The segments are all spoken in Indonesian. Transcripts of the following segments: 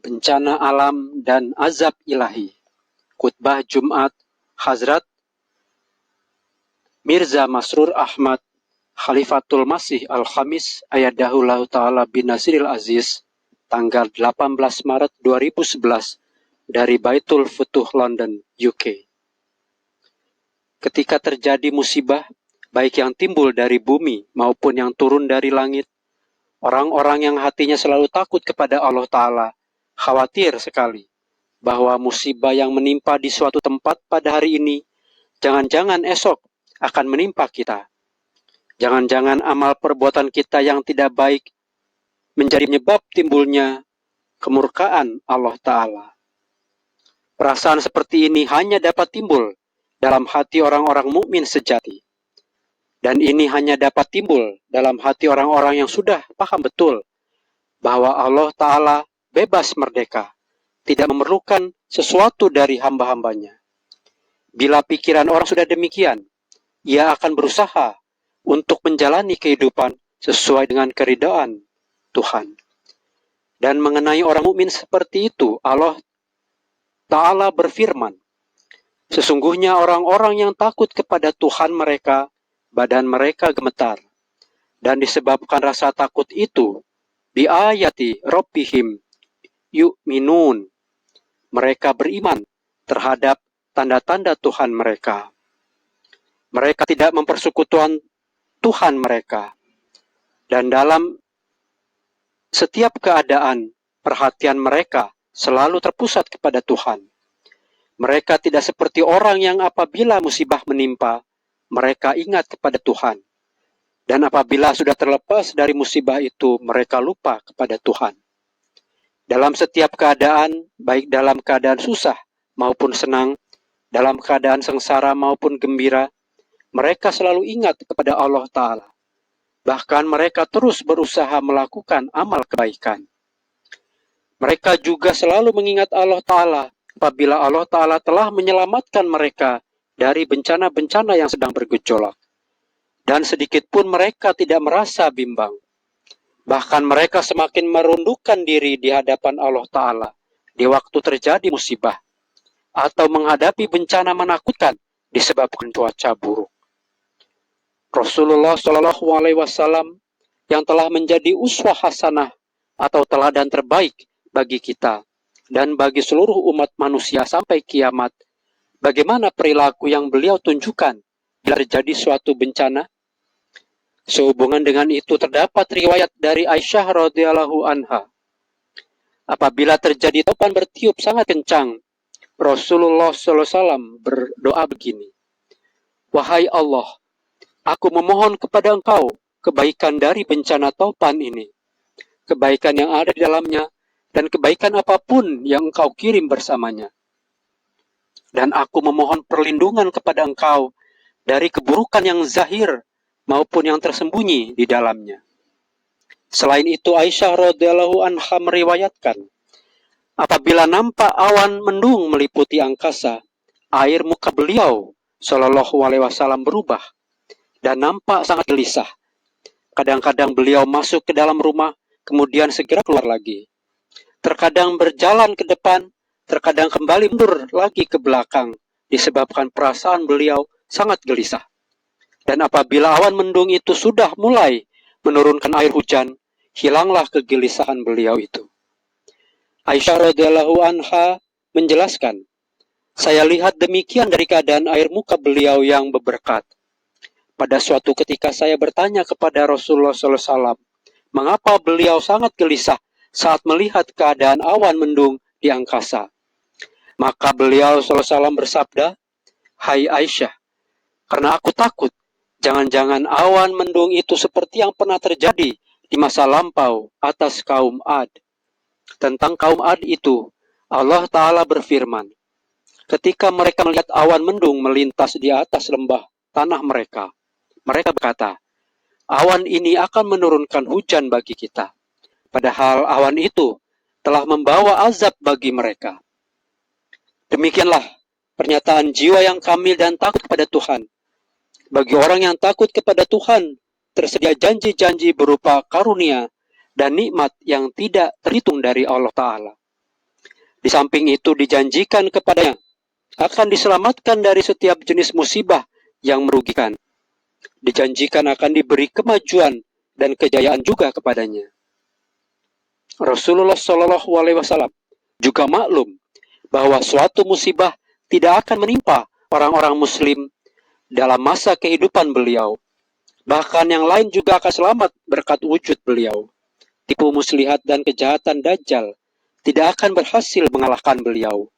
Bencana alam dan azab ilahi. Khutbah Jumat Hazrat Mirza Masrur Ahmad Khalifatul Masih Al-Khamis Ayadahullahu Ta'ala bin Nasiril Aziz, tanggal 18 Maret 2011 dari Baitul Futuh London, UK. Ketika terjadi musibah, baik yang timbul dari bumi maupun yang turun dari langit, orang-orang yang hatinya selalu takut kepada Allah Ta'ala khawatir sekali bahwa musibah yang menimpa di suatu tempat pada hari ini, jangan-jangan esok akan menimpa kita. Jangan-jangan amal perbuatan kita yang tidak baik menjadi penyebab timbulnya kemurkaan Allah Ta'ala. Perasaan seperti ini hanya dapat timbul dalam hati orang-orang mukmin sejati. Dan ini hanya dapat timbul dalam hati orang-orang yang sudah paham betul bahwa Allah Ta'ala bebas merdeka, tidak memerlukan sesuatu dari hamba-hambanya. Bila pikiran orang sudah demikian, ia akan berusaha untuk menjalani kehidupan sesuai dengan keridhaan Tuhan. Dan mengenai orang mukmin seperti itu, Allah Ta'ala berfirman, sesungguhnya orang-orang yang takut kepada Tuhan mereka, badan mereka gemetar. Dan disebabkan rasa takut itu, bi ayati Rabbihim yu'minun, mereka beriman terhadap tanda-tanda Tuhan mereka. Mereka tidak mempersekutukan Tuhan mereka. Dan dalam setiap keadaan, perhatian mereka selalu terpusat kepada Tuhan. Mereka tidak seperti orang yang apabila musibah menimpa, mereka ingat kepada Tuhan. Dan apabila sudah terlepas dari musibah itu, mereka lupa kepada Tuhan. Dalam setiap keadaan, baik dalam keadaan susah maupun senang, dalam keadaan sengsara maupun gembira, mereka selalu ingat kepada Allah Ta'ala. Bahkan mereka terus berusaha melakukan amal kebaikan. Mereka juga selalu mengingat Allah Ta'ala apabila Allah Ta'ala telah menyelamatkan mereka dari bencana-bencana yang sedang bergejolak. Dan sedikit pun mereka tidak merasa bimbang. Bahkan mereka semakin merundukkan diri di hadapan Allah Ta'ala di waktu terjadi musibah atau menghadapi bencana menakutkan disebabkan cuaca buruk. Rasulullah SAW yang telah menjadi uswah hasanah atau teladan terbaik bagi kita dan bagi seluruh umat manusia sampai kiamat, bagaimana perilaku yang beliau tunjukkan bila terjadi suatu bencana? Sehubungan dengan itu terdapat riwayat dari Aisyah radhiyallahu anha. Apabila terjadi topan bertiup sangat kencang, Rasulullah SAW berdoa begini, wahai Allah, aku memohon kepada Engkau kebaikan dari bencana topan ini, kebaikan yang ada di dalamnya, dan kebaikan apapun yang Engkau kirim bersamanya. Dan aku memohon perlindungan kepada Engkau dari keburukan yang zahir maupun yang tersembunyi di dalamnya. Selain itu, Aisyah radhiyallahu anha meriwayatkan, apabila nampak awan mendung meliputi angkasa, air muka beliau sallallahu alaihi wasallam berubah dan nampak sangat gelisah. Kadang-kadang beliau masuk ke dalam rumah, kemudian segera keluar lagi. Terkadang berjalan ke depan, terkadang kembali mundur lagi ke belakang, disebabkan perasaan beliau sangat gelisah. Dan apabila awan mendung itu sudah mulai menurunkan air hujan, hilanglah kegelisahan beliau itu. Aisyah radhiyallahu anha menjelaskan, saya lihat demikian dari keadaan air muka beliau yang berberkat. Pada suatu ketika saya bertanya kepada Rasulullah SAW, mengapa beliau sangat gelisah saat melihat keadaan awan mendung di angkasa. Maka beliau SAW bersabda, hai Aisyah, karena aku takut jangan-jangan awan mendung itu seperti yang pernah terjadi di masa lampau atas kaum Ad. Tentang kaum Ad itu, Allah Ta'ala berfirman, ketika mereka melihat awan mendung melintas di atas lembah tanah mereka, mereka berkata, awan ini akan menurunkan hujan bagi kita. Padahal awan itu telah membawa azab bagi mereka. Demikianlah pernyataan jiwa yang kamil dan takut kepada Tuhan. Bagi orang yang takut kepada Tuhan, tersedia janji-janji berupa karunia dan nikmat yang tidak terhitung dari Allah Ta'ala. Di samping itu dijanjikan kepadanya akan diselamatkan dari setiap jenis musibah yang merugikan. Dijanjikan akan diberi kemajuan dan kejayaan juga kepadanya. Rasulullah Shallallahu Alaihi Wasallam juga maklum bahwa suatu musibah tidak akan menimpa orang-orang Muslim dalam masa kehidupan beliau. Bahkan yang lain juga akan selamat berkat wujud beliau. Tipu muslihat dan kejahatan Dajjal tidak akan berhasil mengalahkan beliau.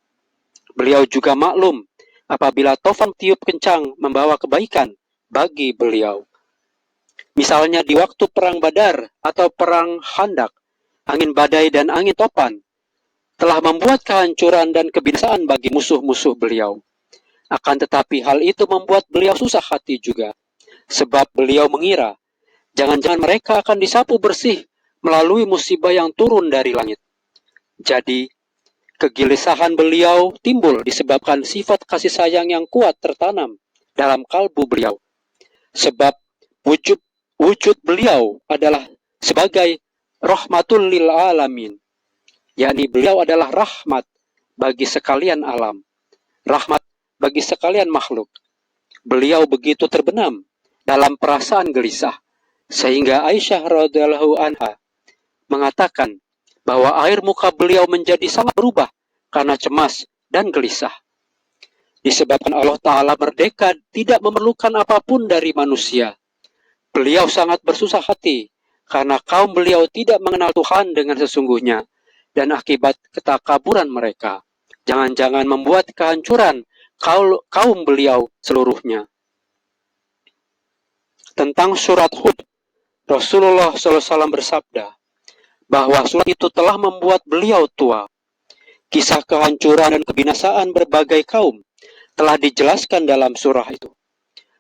Beliau juga maklum apabila tofan tiup kencang membawa kebaikan bagi beliau. Misalnya di waktu perang Badar atau perang Khandak, angin badai dan angin topan telah membuat kehancuran dan kebinasaan bagi musuh-musuh beliau. Akan tetapi hal itu membuat beliau susah hati juga, sebab beliau mengira jangan-jangan mereka akan disapu bersih melalui musibah yang turun dari langit. Jadi, kegelisahan beliau timbul disebabkan sifat kasih sayang yang kuat tertanam dalam kalbu beliau. Sebab wujud beliau adalah sebagai rahmatul lil alamin, yakni beliau adalah rahmat bagi sekalian alam, rahmat bagi sekalian makhluk. Beliau begitu terbenam dalam perasaan gelisah, sehingga Aisyah radhiyallahu anha mengatakan bahwa air muka beliau menjadi sangat berubah karena cemas dan gelisah. Disebabkan Allah Ta'ala merdeka tidak memerlukan apapun dari manusia. Beliau sangat bersusah hati karena kaum beliau tidak mengenal Tuhan dengan sesungguhnya dan akibat ketakaburan mereka. Jangan-jangan membuat kehancuran kaum beliau seluruhnya. Tentang surat Hud, Rasulullah SAW bersabda bahwa surat itu telah membuat beliau tua. Kisah kehancuran dan kebinasaan berbagai kaum telah dijelaskan dalam surah itu.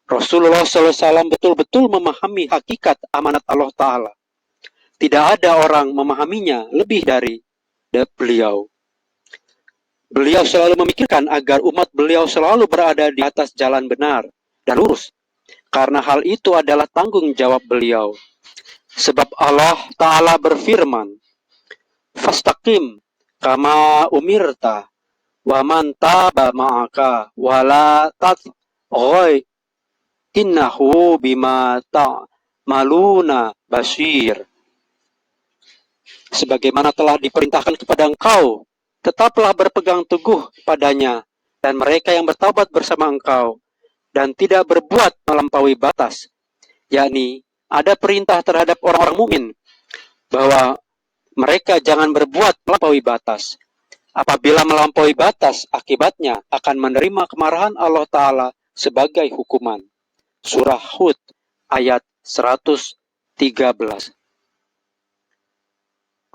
Rasulullah SAW betul-betul memahami hakikat amanat Allah Ta'ala. Tidak ada orang memahaminya lebih dari beliau. Beliau selalu memikirkan agar umat beliau selalu berada di atas jalan benar dan lurus, karena hal itu adalah tanggung jawab beliau. Sebab Allah Ta'ala berfirman, Fastaqim kama umirta wa man taba ma'aka wa la tatghoy innahu bima ta'maluna basir. Sebagaimana telah diperintahkan kepada engkau, tetaplah berpegang teguh padanya, dan mereka yang bertaubat bersama engkau dan tidak berbuat melampaui batas, yakni ada perintah terhadap orang-orang mukmin bahwa mereka jangan berbuat melampaui batas. Apabila melampaui batas, akibatnya akan menerima kemarahan Allah Ta'ala sebagai hukuman. Surah Hud ayat 113.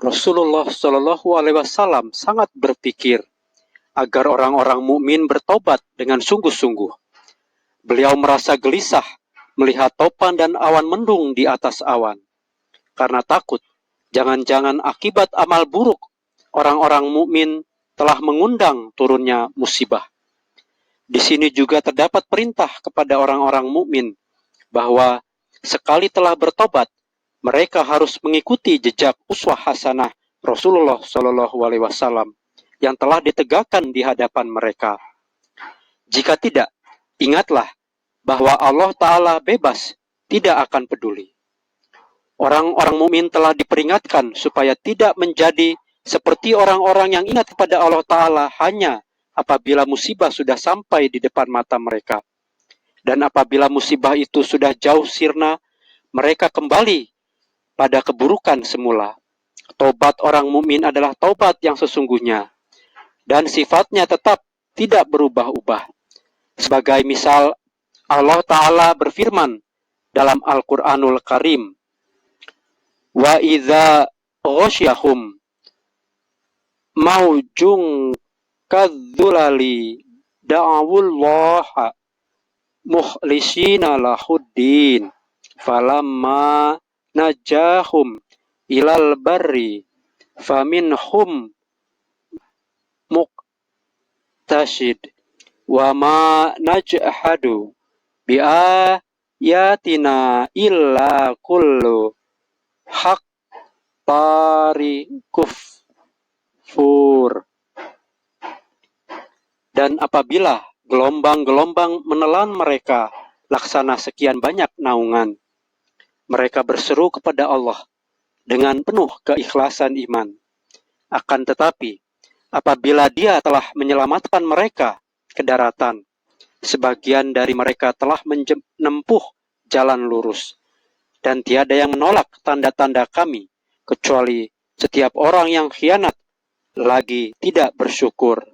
Rasulullah Shallallahu Alaihi Wasallam sangat berpikir agar orang-orang mukmin bertobat dengan sungguh-sungguh. Beliau merasa gelisah melihat topan dan awan mendung di atas awan, karena takut jangan-jangan akibat amal buruk orang-orang mukmin telah mengundang turunnya musibah. Di sini juga terdapat perintah kepada orang-orang mukmin bahwa sekali telah bertobat, mereka harus mengikuti jejak uswah hasanah Rasulullah Shallallahu Alaihi Wasallam yang telah ditegakkan di hadapan mereka. Jika tidak, ingatlah bahwa Allah Ta'ala bebas, tidak akan peduli. Orang-orang mukmin telah diperingatkan supaya tidak menjadi seperti orang-orang yang ingat kepada Allah Ta'ala hanya apabila musibah sudah sampai di depan mata mereka. Dan apabila musibah itu sudah jauh sirna, mereka kembali pada keburukan semula. Taubat orang mukmin adalah taubat yang sesungguhnya, dan sifatnya tetap tidak berubah-ubah. Sebagai misal, Allah Ta'ala berfirman dalam Al-Quranul Karim, Wa idza ghasyahum maujung kadzulali da'awullaha mukhlisina lahuddin falamma najahum ilal barri faminhum muqtasid wa ma najhadu biayatina illa kullu hak tari kufur. Dan apabila gelombang-gelombang menelan mereka laksana sekian banyak naungan, mereka berseru kepada Allah dengan penuh keikhlasan iman. Akan tetapi, apabila Dia telah menyelamatkan mereka ke daratan, sebagian dari mereka telah menempuh jalan lurus, dan tiada yang menolak tanda-tanda kami, kecuali setiap orang yang khianat lagi tidak bersyukur.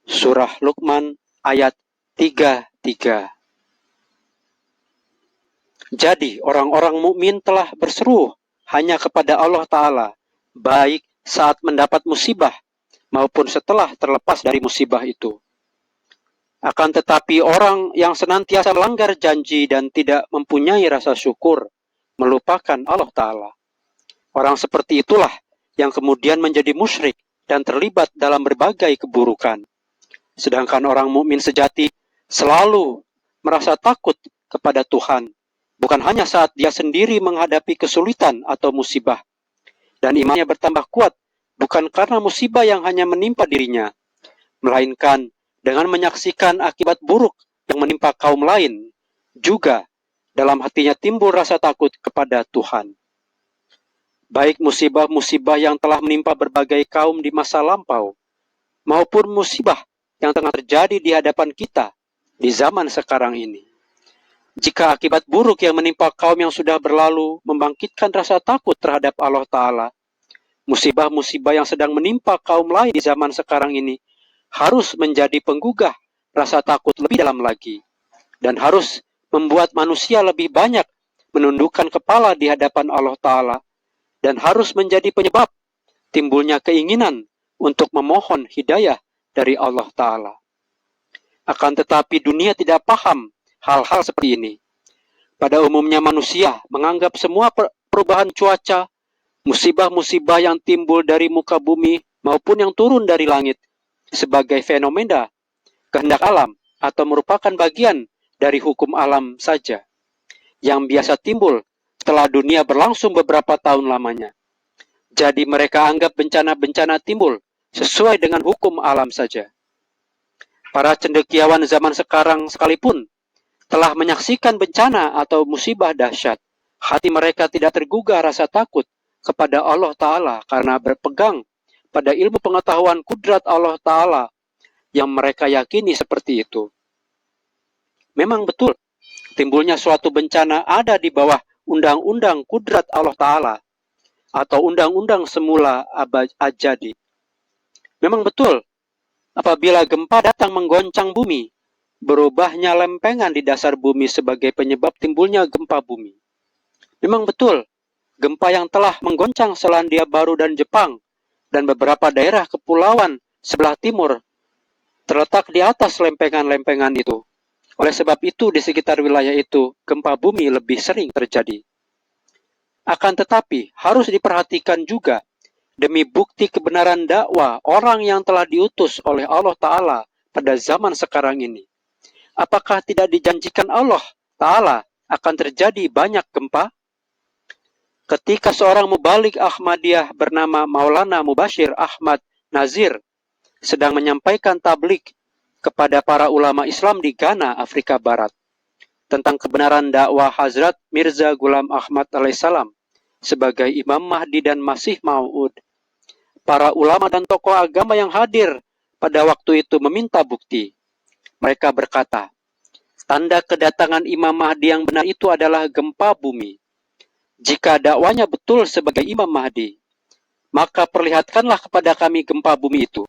Surah Luqman ayat 33. Jadi orang-orang mukmin telah berseru hanya kepada Allah Ta'ala, baik saat mendapat musibah maupun setelah terlepas dari musibah itu. Akan tetapi orang yang senantiasa melanggar janji dan tidak mempunyai rasa syukur, melupakan Allah Ta'ala. Orang seperti itulah yang kemudian menjadi musyrik dan terlibat dalam berbagai keburukan. Sedangkan orang mukmin sejati selalu merasa takut kepada Tuhan, bukan hanya saat dia sendiri menghadapi kesulitan atau musibah. Dan imannya bertambah kuat, bukan karena musibah yang hanya menimpa dirinya, melainkan dengan menyaksikan akibat buruk yang menimpa kaum lain, juga dalam hatinya timbul rasa takut kepada Tuhan. Baik musibah-musibah yang telah menimpa berbagai kaum di masa lampau, maupun musibah yang tengah terjadi di hadapan kita di zaman sekarang ini. Jika akibat buruk yang menimpa kaum yang sudah berlalu membangkitkan rasa takut terhadap Allah Ta'ala, musibah-musibah yang sedang menimpa kaum lain di zaman sekarang ini harus menjadi penggugah rasa takut lebih dalam lagi, dan harus membuat manusia lebih banyak menundukkan kepala di hadapan Allah Ta'ala, dan harus menjadi penyebab timbulnya keinginan untuk memohon hidayah dari Allah Ta'ala. Akan tetapi dunia tidak paham hal-hal seperti ini. Pada umumnya manusia menganggap semua perubahan cuaca, musibah-musibah yang timbul dari muka bumi maupun yang turun dari langit sebagai fenomena kehendak alam atau merupakan bagian dari hukum alam saja yang biasa timbul setelah dunia berlangsung beberapa tahun lamanya. Jadi mereka anggap bencana-bencana timbul sesuai dengan hukum alam saja. Para cendekiawan zaman sekarang sekalipun telah menyaksikan bencana atau musibah dahsyat, hati mereka tidak tergugah rasa takut kepada Allah Ta'ala karena berpegang pada ilmu pengetahuan kudrat Allah Ta'ala yang mereka yakini seperti itu. Memang betul, timbulnya suatu bencana ada di bawah undang-undang kudrat Allah Ta'ala atau undang-undang semula abadi. Memang betul, apabila gempa datang menggoncang bumi, berubahnya lempengan di dasar bumi sebagai penyebab timbulnya gempa bumi. Memang betul, gempa yang telah menggoncang Selandia Baru dan Jepang dan beberapa daerah kepulauan sebelah timur terletak di atas lempengan-lempengan itu. Oleh sebab itu, di sekitar wilayah itu, gempa bumi lebih sering terjadi. Akan tetapi, harus diperhatikan juga, demi bukti kebenaran dakwah orang yang telah diutus oleh Allah Ta'ala pada zaman sekarang ini. Apakah tidak dijanjikan Allah Ta'ala akan terjadi banyak gempa? Ketika seorang mubalik Ahmadiyah bernama Maulana Mubashir Ahmad Nazir sedang menyampaikan tablik kepada para ulama Islam di Ghana, Afrika Barat, tentang kebenaran dakwah Hazrat Mirza Ghulam Ahmad alaihissalam sebagai Imam Mahdi dan Masih Maud, para ulama dan tokoh agama yang hadir pada waktu itu meminta bukti. Mereka berkata, tanda kedatangan Imam Mahdi yang benar itu adalah gempa bumi. Jika dakwanya betul sebagai Imam Mahdi, maka perlihatkanlah kepada kami gempa bumi itu.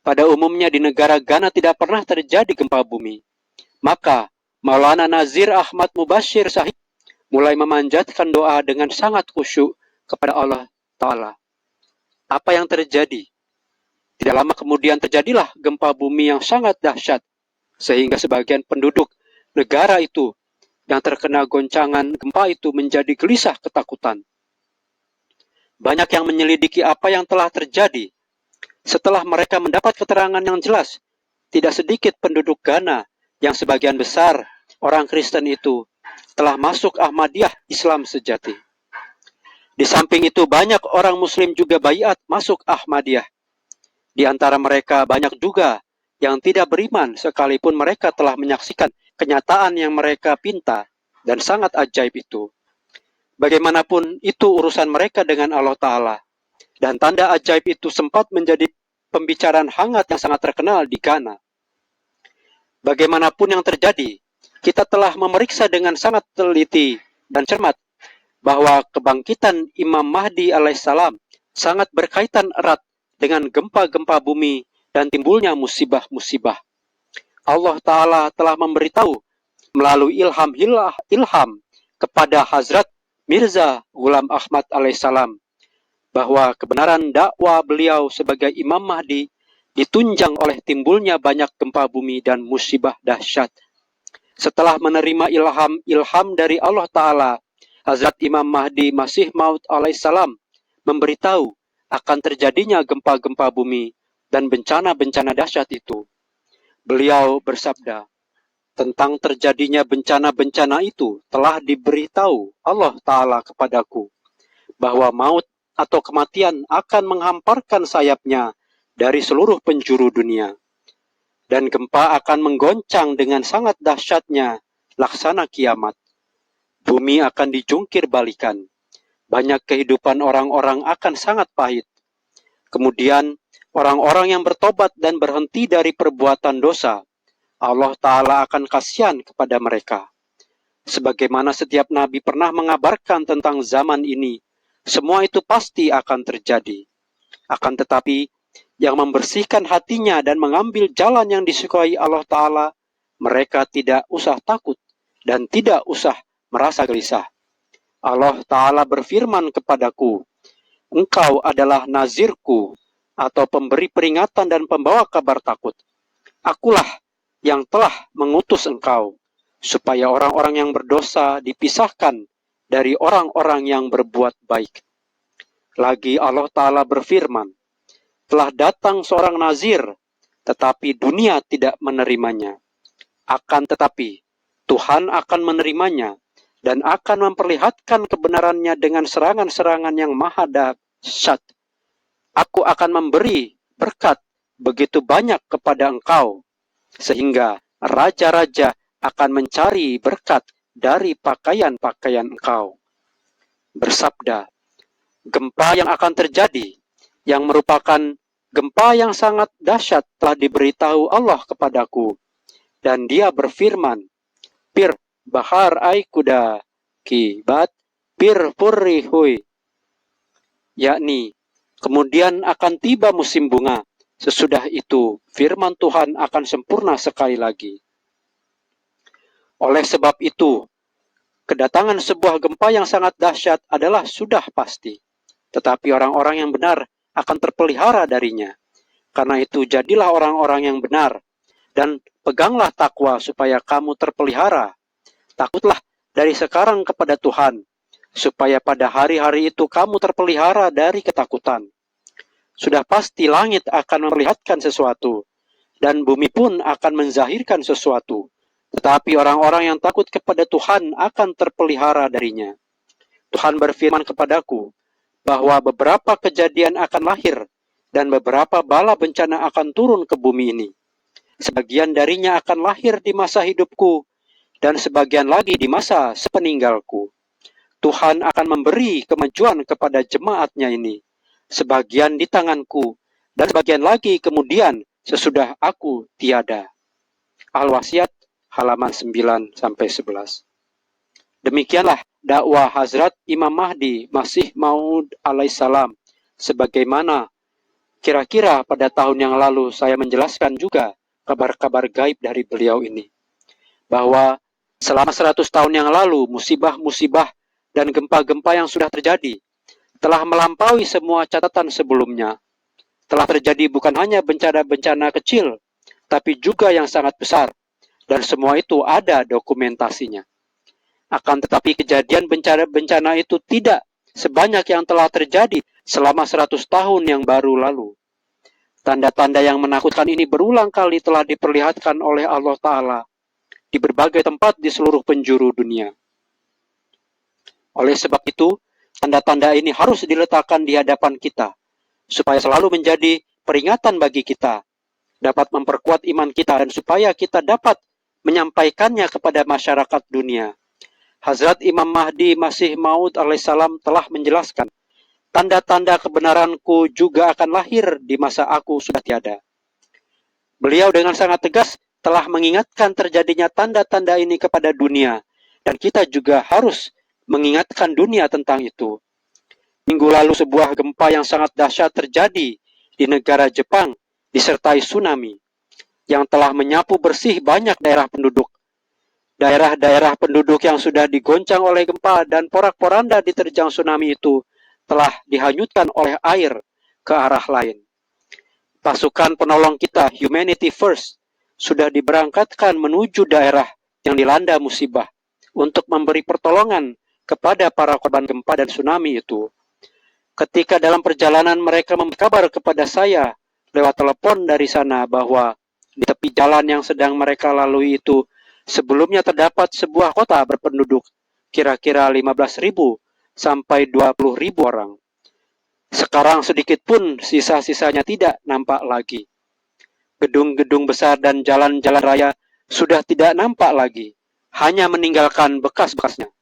Pada umumnya di negara Ghana tidak pernah terjadi gempa bumi. Maka Maulana Nazir Ahmad Mubashir Sahib mulai memanjatkan doa dengan sangat khusyuk kepada Allah Ta'ala. Apa yang terjadi? Tidak lama kemudian terjadilah gempa bumi yang sangat dahsyat, sehingga sebagian penduduk negara itu yang terkena goncangan gempa itu menjadi gelisah ketakutan. Banyak yang menyelidiki apa yang telah terjadi. Setelah mereka mendapat keterangan yang jelas, tidak sedikit penduduk Ghana yang sebagian besar orang Kristen itu telah masuk Ahmadiyah Islam sejati. Di samping itu banyak orang Muslim juga baiat masuk Ahmadiyah. Di antara mereka banyak juga yang tidak beriman sekalipun mereka telah menyaksikan kenyataan yang mereka pinta dan sangat ajaib itu. Bagaimanapun itu urusan mereka dengan Allah Ta'ala. Dan tanda ajaib itu sempat menjadi pembicaraan hangat yang sangat terkenal di Ghana. Bagaimanapun yang terjadi, kita telah memeriksa dengan sangat teliti dan cermat bahwa kebangkitan Imam Mahdi alaihissalam sangat berkaitan erat dengan gempa-gempa bumi dan timbulnya musibah-musibah. Allah Ta'ala telah memberitahu melalui ilham kepada Hazrat Mirza Ghulam Ahmad alaihissalam bahwa kebenaran dakwah beliau sebagai Imam Mahdi ditunjang oleh timbulnya banyak gempa bumi dan musibah dahsyat. Setelah menerima ilham dari Allah Ta'ala, Hazrat Imam Mahdi Masih Maud alaihissalam memberitahu akan terjadinya gempa-gempa bumi dan bencana-bencana dahsyat itu. Beliau bersabda, tentang terjadinya bencana-bencana itu telah diberitahu Allah Ta'ala kepadaku, bahwa maut atau kematian akan menghamparkan sayapnya dari seluruh penjuru dunia. Dan gempa akan menggoncang dengan sangat dahsyatnya laksana kiamat. Bumi akan dijungkir balikan. Banyak kehidupan orang-orang akan sangat pahit. Kemudian orang-orang yang bertobat dan berhenti dari perbuatan dosa, Allah Ta'ala akan kasihan kepada mereka. Sebagaimana setiap nabi pernah mengabarkan tentang zaman ini, semua itu pasti akan terjadi. Akan tetapi, yang membersihkan hatinya dan mengambil jalan yang disukai Allah Ta'ala, mereka tidak usah takut dan tidak usah merasa gelisah. Allah Ta'ala berfirman kepadaku, engkau adalah nazirku atau pemberi peringatan dan pembawa kabar takut. Akulah yang telah mengutus engkau, supaya orang-orang yang berdosa dipisahkan dari orang-orang yang berbuat baik. Lagi Allah Ta'ala berfirman, telah datang seorang nazir, tetapi dunia tidak menerimanya. Akan tetapi, Tuhan akan menerimanya dan akan memperlihatkan kebenarannya dengan serangan-serangan yang maha dahsyat. Aku akan memberi berkat begitu banyak kepada engkau, sehingga raja-raja akan mencari berkat dari pakaian-pakaian engkau. Bersabda, gempa yang akan terjadi, yang merupakan gempa yang sangat dahsyat telah diberitahu Allah kepadaku. Dan dia berfirman, Pir bahar ai kuda kibat pir purri hui. Yakni, kemudian akan tiba musim bunga. Sesudah itu, firman Tuhan akan sempurna sekali lagi. Oleh sebab itu, kedatangan sebuah gempa yang sangat dahsyat adalah sudah pasti. Tetapi orang-orang yang benar akan terpelihara darinya. Karena itu jadilah orang-orang yang benar. Dan peganglah takwa supaya kamu terpelihara. Takutlah dari sekarang kepada Tuhan. Supaya pada hari-hari itu kamu terpelihara dari ketakutan. Sudah pasti langit akan memperlihatkan sesuatu. Dan bumi pun akan menzahirkan sesuatu. Tetapi orang-orang yang takut kepada Tuhan akan terpelihara darinya. Tuhan berfirman kepadaku, bahwa beberapa kejadian akan lahir dan beberapa bala bencana akan turun ke bumi ini. Sebagian darinya akan lahir di masa hidupku dan sebagian lagi di masa sepeninggalku. Tuhan akan memberi kemajuan kepada jemaatnya ini. Sebagian di tanganku dan sebagian lagi kemudian sesudah aku tiada. Al-Wasiat halaman 9-11. Demikianlah dakwah Hazrat Imam Mahdi Masih Maud alaihissalam, sebagaimana kira-kira pada tahun yang lalu saya menjelaskan juga kabar-kabar gaib dari beliau ini, bahwa selama 100 tahun yang lalu musibah-musibah dan gempa-gempa yang sudah terjadi telah melampaui semua catatan sebelumnya. Telah terjadi bukan hanya bencana-bencana kecil, tapi juga yang sangat besar, dan semua itu ada dokumentasinya. Akan tetapi kejadian bencana-bencana itu tidak sebanyak yang telah terjadi selama 100 tahun yang baru lalu. Tanda-tanda yang menakutkan ini berulang kali telah diperlihatkan oleh Allah Ta'ala di berbagai tempat di seluruh penjuru dunia. Oleh sebab itu, tanda-tanda ini harus diletakkan di hadapan kita, supaya selalu menjadi peringatan bagi kita, dapat memperkuat iman kita, dan supaya kita dapat menyampaikannya kepada masyarakat dunia. Hazrat Imam Mahdi Masih Maud alaihissalam telah menjelaskan, tanda-tanda kebenaranku juga akan lahir di masa aku sudah tiada. Beliau dengan sangat tegas telah mengingatkan terjadinya tanda-tanda ini kepada dunia, dan kita juga harus mengingatkan dunia tentang itu. Minggu lalu sebuah gempa yang sangat dahsyat terjadi di negara Jepang, disertai tsunami, yang telah menyapu bersih banyak daerah penduduk. Daerah-daerah penduduk yang sudah digoncang oleh gempa dan porak-poranda diterjang tsunami itu telah dihanyutkan oleh air ke arah lain. Pasukan penolong kita, Humanity First, sudah diberangkatkan menuju daerah yang dilanda musibah untuk memberi pertolongan kepada para korban gempa dan tsunami itu. Ketika dalam perjalanan mereka memberi kabar kepada saya lewat telepon dari sana bahwa di tepi jalan yang sedang mereka lalui itu sebelumnya terdapat sebuah kota berpenduduk kira-kira 15.000 sampai 20.000 orang. Sekarang sedikit pun sisa-sisanya tidak nampak lagi. Gedung-gedung besar dan jalan-jalan raya sudah tidak nampak lagi, hanya meninggalkan bekas-bekasnya.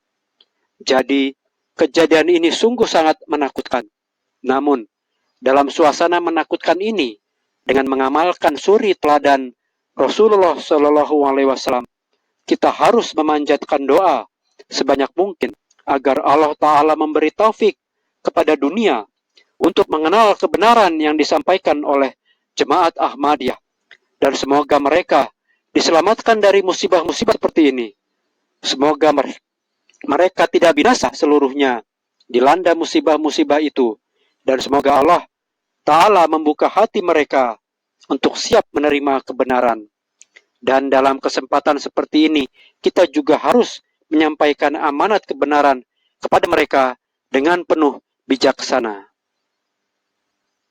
Jadi, kejadian ini sungguh sangat menakutkan. Namun, dalam suasana menakutkan ini, dengan mengamalkan suri teladan Rasulullah Shallallahu Alaihi Wasallam, kita harus memanjatkan doa sebanyak mungkin agar Allah Ta'ala memberi taufik kepada dunia untuk mengenal kebenaran yang disampaikan oleh Jemaat Ahmadiyah, dan semoga mereka diselamatkan dari musibah-musibah seperti ini. Semoga mereka tidak binasa seluruhnya dilanda musibah-musibah itu, dan semoga Allah Ta'ala membuka hati mereka untuk siap menerima kebenaran. Dan dalam kesempatan seperti ini, kita juga harus menyampaikan amanat kebenaran kepada mereka dengan penuh bijaksana.